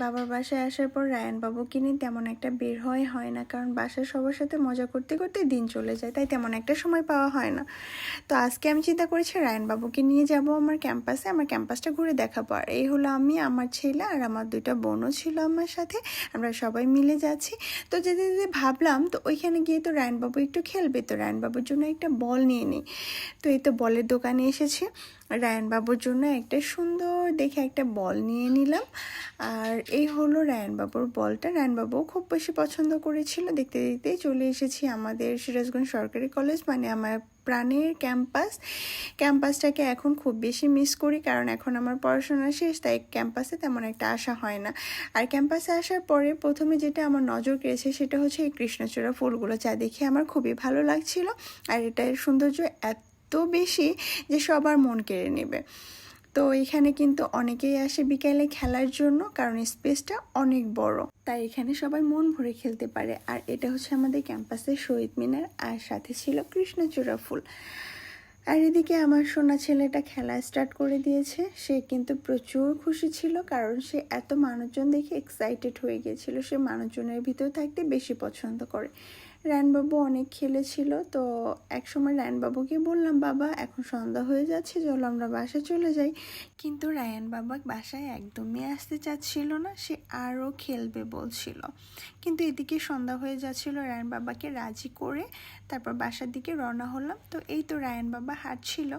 বাবার বাসায় আসার পর রায়ান বাবুকে নিয়ে তেমন একটা বের হয় না, কারণ বাসার সবার সাথে মজা করতে করতে দিন চলে যায়, তাই তেমন একটা সময় পাওয়া হয় না। তো আজকে আমি চিন্তা করেছি রায়ান বাবুকে নিয়ে যাব আমার ক্যাম্পাসে, আমার ক্যাম্পাসটা ঘুরে দেখাবো। আর এই হলো আমি, আমার ছেলে আর আমার দুইটা বোনও ছিল আমার সাথে, আমরা সবাই মিলে যাচ্ছি। তো যেতে যেতে ভাবলাম তো ওইখানে গিয়ে তো রায়ান বাবু একটু খেলবে, তো রায়ান বাবুর জন্য একটা বল নিয়ে নিই। তো এই তো বলের দোকানে এসেছে, রায়ান বাবুর জন্য একটা সুন্দর দেখে একটা বল নিয়ে নিলাম। আর এই হলো রায়ান বাবুর বলটা, রায়ান বাবু খুব বেশি পছন্দ করেছিল। দেখতে দেখতেই চলে এসেছি আমাদের সিরাজগঞ্জ সরকারি কলেজ, মানে আমার প্রাণের ক্যাম্পাসটাকে এখন খুব বেশি মিস করি, কারণ এখন আমার পড়াশোনা শেষ, তাই ক্যাম্পাসে তেমন একটা আসা হয় না। আর ক্যাম্পাসে আসার পরে প্রথমে যেটা আমার নজর কেড়েছে সেটা হচ্ছে এই কৃষ্ণচূড়া ফুলগুলো, যা দেখে আমার খুবই ভালো লাগছিল। আর এটার সৌন্দর্য এত বেশি যে সবার মন কেড়ে নেবে। তো এখানে কিন্তু অনেকেই আসে বিকেলে খেলার জন্য, কারণ স্পেসটা অনেক বড়, তাই এখানে সবাই মন ভরে খেলতে পারে। আর এটা হচ্ছে আমাদের ক্যাম্পাসের শহীদ মিনার, আর সাথে ছিল কৃষ্ণচূড়া ফুল। আর এদিকে আমার সোনা ছেলেটা খেলা স্টার্ট করে দিয়েছে, সে কিন্তু প্রচুর খুশি ছিল, কারণ সে এত মানুষজন দেখে এক্সাইটেড হয়ে গিয়েছিল। সে মানুষজনের ভিতর থাকতে বেশি পছন্দ করে। রায়নবাবু অনেক খেলেছিল, তো একসময় রায়নবাবুকে বললাম, বাবা এখন সন্ধ্যা হয়ে যাচ্ছে, চলো আমরা বাসায় চলে যাই। কিন্তু রায়ান বাবা বাসায় একদমই আসতে চাচ্ছিল না, সে আরও খেলবে বলছিল। কিন্তু এদিকে সন্ধ্যা হয়ে যাচ্ছিল, রায়ান বাবাকে রাজি করে তারপর বাসার দিকে রওনা হলাম। তো এই তো রায়ান বাবা হাঁটছিল,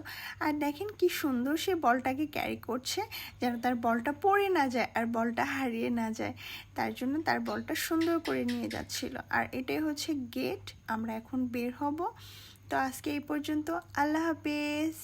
আর দেখেন কি সুন্দর সে বলটাকে ক্যারি করছে, যেন তার বলটা পড়ে না যায় আর বলটা হারিয়ে না যায়, তার জন্য তার বলটা সুন্দর করে নিয়ে যাচ্ছিল। আর এটাই হচ্ছে গেট, আমরা এখন বের হব। তো আজকে এই পর্যন্ত, আল্লাহ হাফেজ।